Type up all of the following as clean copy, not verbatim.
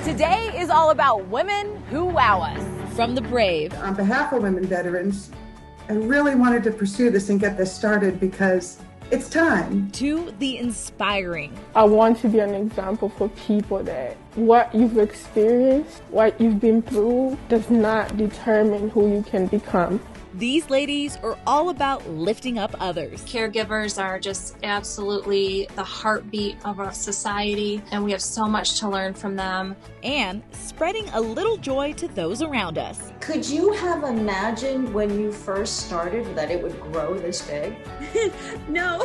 Today is all about women who wow us. From the brave. On behalf of women veterans, I really wanted to pursue this and get this started because it's time. To the inspiring. I want to be an example for people that what you've experienced, what you've been through, does not determine who you can become. These ladies are all about lifting up others. Caregivers are just absolutely the heartbeat of our society, and we have so much to learn from them. And spreading a little joy to those around us. Could you have imagined when you first started that it would grow this big? No,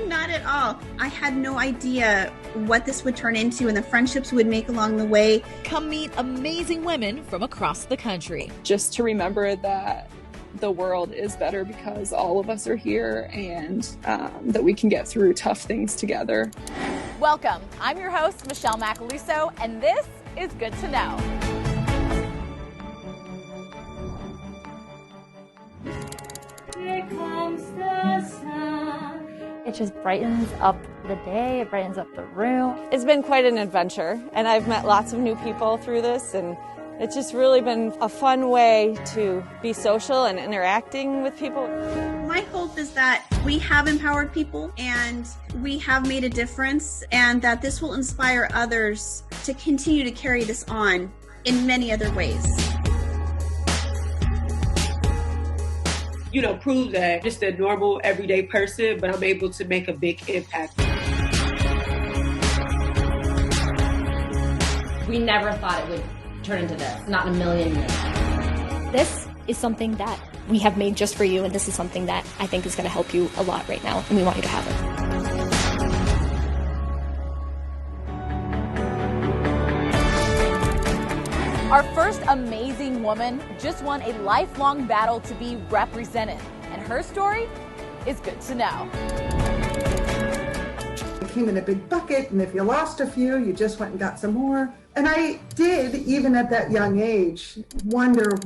not at all. I had no idea what this would turn into and the friendships we would make along the way. Come meet amazing women from across the country. Just to remember that the world is better because all of us are here, and that we can get through tough things together. Welcome. I'm your host, Michelle Macaluso, and this is Good to Know. Here comes the sun. It just brightens up the day, it brightens up the room. It's been quite an adventure, and I've met lots of new people through this, and it's just really been a fun way to be social and interacting with people. My hope is that we have empowered people and we have made a difference, and that this will inspire others to continue to carry this on in many other ways. Prove that just a normal, everyday person, but I'm able to make a big impact. We never thought it would turn into this, not in a million years. This is something that we have made just for you, and this is something that I think is going to help you a lot right now, and we want you to have it. Our first amazing woman just won a lifelong battle to be represented, and her story is good to know. It came in a big bucket, and if you lost a few, you just went and got some more. And I did, even at that young age, wonder,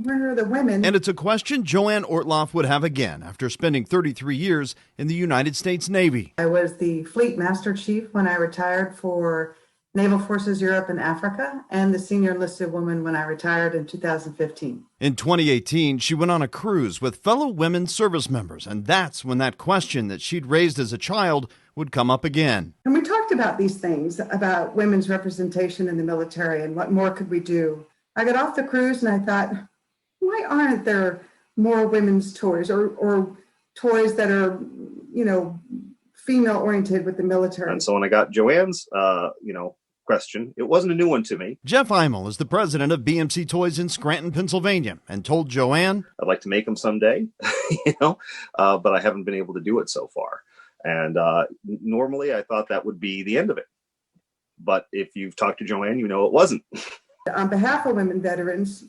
where are the women? And it's a question Joanne Ortloff would have again after spending 33 years in the United States Navy. I was the Fleet Master Chief when I retired for Naval Forces Europe and Africa, and the senior enlisted woman when I retired in 2015. In 2018, she went on a cruise with fellow women service members, and that's when that question that she'd raised as a child would come up again. And we talked about these things, about women's representation in the military and what more could we do. I got off the cruise and I thought, why aren't there more women's toys or toys that are, female oriented with the military? And so when I got Joanne's, question, it wasn't a new one to me. Jeff Imel is the president of BMC Toys in Scranton, Pennsylvania, and told Joanne, I'd like to make them someday, but I haven't been able to do it so far. And normally I thought that would be the end of it. But if you've talked to Joanne, you know it wasn't. On behalf of women veterans,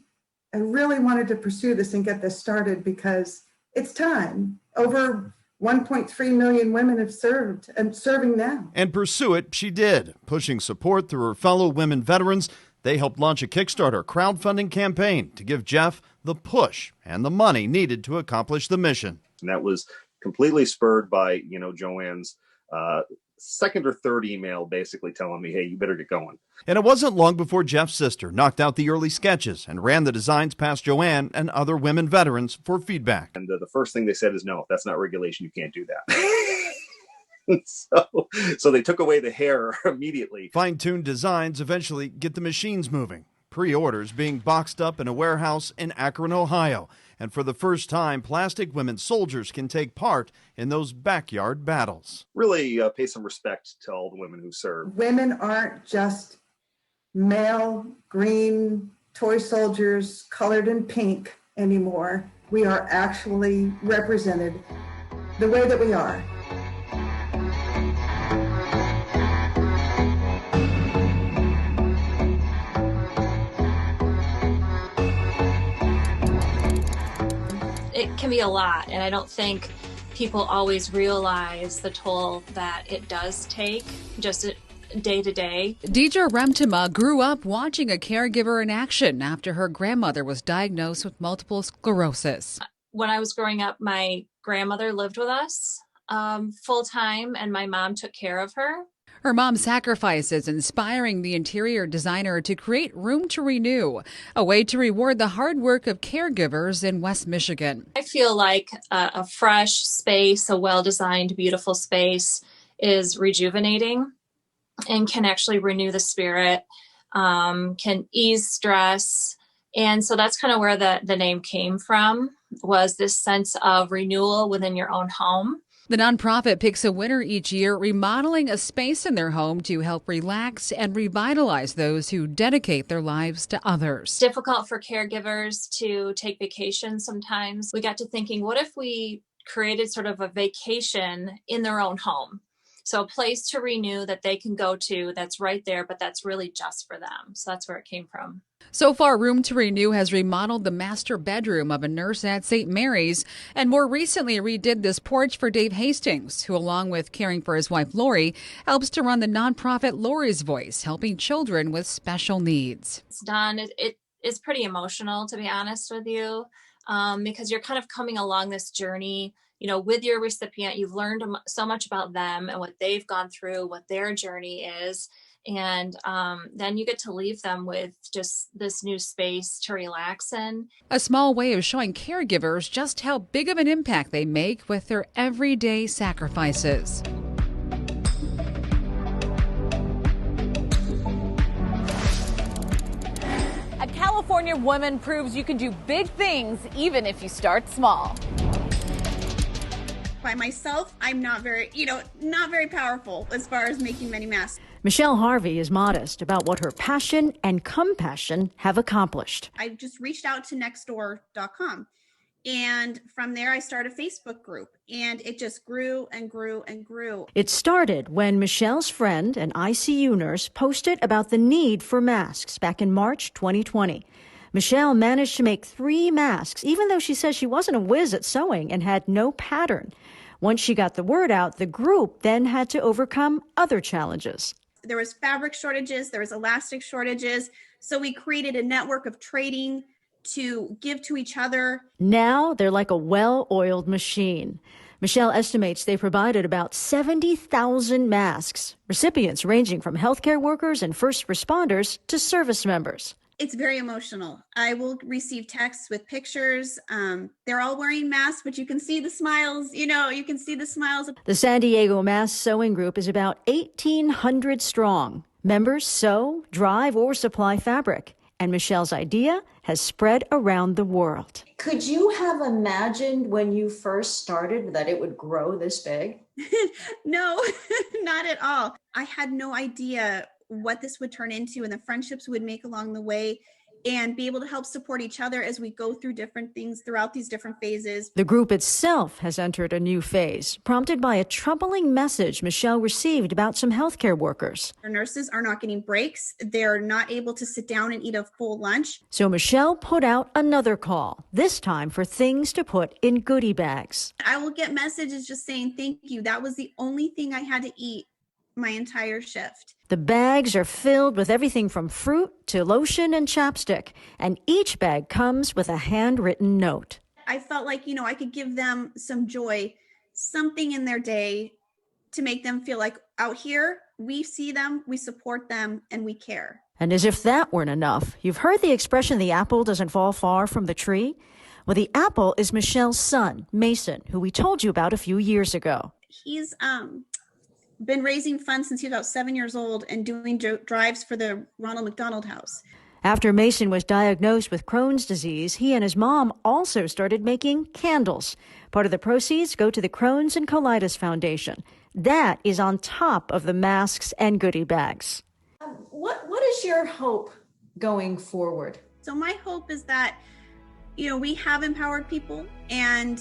I really wanted to pursue this and get this started because it's time. Over 1.3 million women have served and serving now. And pursue it she did, pushing support through her fellow women veterans. They helped launch a Kickstarter crowdfunding campaign to give Jeff the push and the money needed to accomplish the mission. And that was completely spurred by, Joanne's second or third email basically telling me, hey, you better get going. And it wasn't long before Jeff's sister knocked out the early sketches and ran the designs past Joanne and other women veterans for feedback. And the first thing they said is, no, that's not regulation. You can't do that. So they took away the hair immediately. Fine-tuned designs eventually get the machines moving. Pre-orders being boxed up in a warehouse in Akron, Ohio. And for the first time, plastic women soldiers can take part in those backyard battles. Really pay some respect to all the women who serve. Women aren't just male, green toy soldiers colored in pink anymore. We are actually represented the way that we are. It can be a lot, and I don't think people always realize the toll that it does take just day to day. Deidre Remtima grew up watching a caregiver in action after her grandmother was diagnosed with multiple sclerosis. When I was growing up, my grandmother lived with us. full time, and my mom took care of her. Her mom's sacrifice is inspiring the interior designer to create Room to Renew, a way to reward the hard work of caregivers in West Michigan. I feel like a fresh space, a well-designed, beautiful space is rejuvenating and can actually renew the spirit, can ease stress. And so that's kind of where the name came from, was this sense of renewal within your own home. The nonprofit picks a winner each year, remodeling a space in their home to help relax and revitalize those who dedicate their lives to others. It's difficult for caregivers to take vacation sometimes. We got to thinking, what if we created sort of a vacation in their own home? So a place to renew that they can go to that's right there, but that's really just for them. So that's where it came from. So far, Room to Renew has remodeled the master bedroom of a nurse at St. Mary's and more recently redid this porch for Dave Hastings, who, along with caring for his wife Lori, helps to run the nonprofit Lori's Voice, helping children with special needs. It's done. It is pretty emotional, to be honest with you, because you're kind of coming along this journey. You know, with your recipient, you've learned so much about them and what they've gone through, what their journey is. And then you get to leave them with just this new space to relax in. A small way of showing caregivers just how big of an impact they make with their everyday sacrifices. A California woman proves you can do big things even if you start small. By myself, I'm not very powerful as far as making many masks. Michelle Harvey is modest about what her passion and compassion have accomplished. I just reached out to nextdoor.com, and from there I started a Facebook group, and it just grew and grew and grew. It started when Michelle's friend, an ICU nurse, posted about the need for masks back in March 2020. Michelle managed to make 3 masks, even though she says she wasn't a whiz at sewing and had no pattern. Once she got the word out, the group then had to overcome other challenges. There was fabric shortages, there was elastic shortages, so we created a network of trading to give to each other. Now they're like a well-oiled machine. Michelle estimates they provided about 70,000 masks, recipients ranging from healthcare workers and first responders to service members. It's very emotional. I will receive texts with pictures. They're all wearing masks, but you can see the smiles. You can see the smiles. The San Diego Mass Sewing Group is about 1,800 strong. Members sew, drive, or supply fabric. And Michelle's idea has spread around the world. Could you have imagined when you first started that it would grow this big? No, not at all. I had no idea what this would turn into and the friendships we would make along the way, and be able to help support each other as we go through different things throughout these different phases. The group itself has entered a new phase, prompted by a troubling message Michelle received about some healthcare workers. Our nurses are not getting breaks. They're not able to sit down and eat a full lunch. So Michelle put out another call, this time for things to put in goodie bags. I will get messages just saying, thank you. That was the only thing I had to eat my entire shift. The bags are filled with everything from fruit to lotion and chapstick, and each bag comes with a handwritten note. I felt like, I could give them some joy, something in their day to make them feel like out here, we see them, we support them, and we care. And as if that weren't enough, you've heard the expression, the apple doesn't fall far from the tree? Well, the apple is Michelle's son, Mason, who we told you about a few years ago. He's been raising funds since he was about 7 years old and doing drives for the Ronald McDonald House. After Mason was diagnosed with Crohn's disease, he and his mom also started making candles. Part of the proceeds go to the Crohn's and Colitis Foundation. That is on top of the masks and goodie bags. What is your hope going forward? So my hope is that, we have empowered people and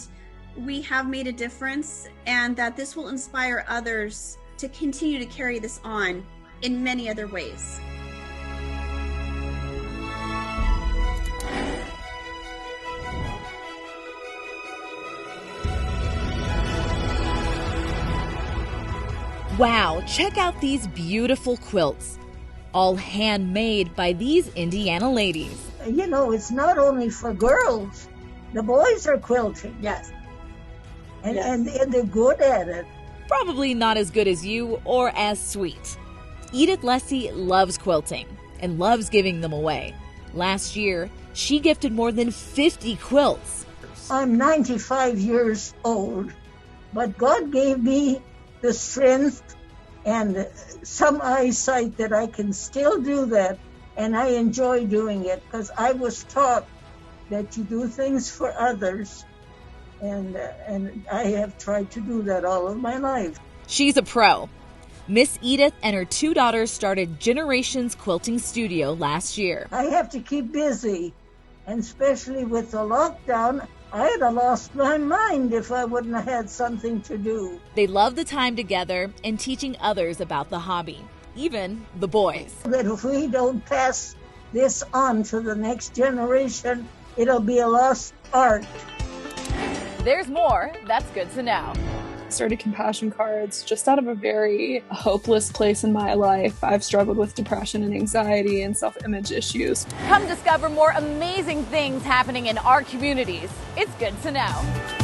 we have made a difference, and that this will inspire others to continue to carry this on in many other ways. Wow, check out these beautiful quilts. All handmade by these Indiana ladies. It's not only for girls. The boys are quilting. Yes. and they're good at it. Probably not as good as you or as sweet. Edith Lessie loves quilting and loves giving them away. Last year, she gifted more than 50 quilts. I'm 95 years old, but God gave me the strength and some eyesight that I can still do that, and I enjoy doing it because I was taught that you do things for others, and I have tried to do that all of my life. She's a pro. Miss Edith and her 2 daughters started Generations Quilting Studio last year. I have to keep busy, and especially with the lockdown, I'd have lost my mind if I wouldn't have had something to do. They love the time together and teaching others about the hobby, even the boys. That if we don't pass this on to the next generation, it'll be a lost art. There's more that's good to know. I started Compassion Cards just out of a very hopeless place in my life. I've struggled with depression and anxiety and self-image issues. Come discover more amazing things happening in our communities. It's good to know.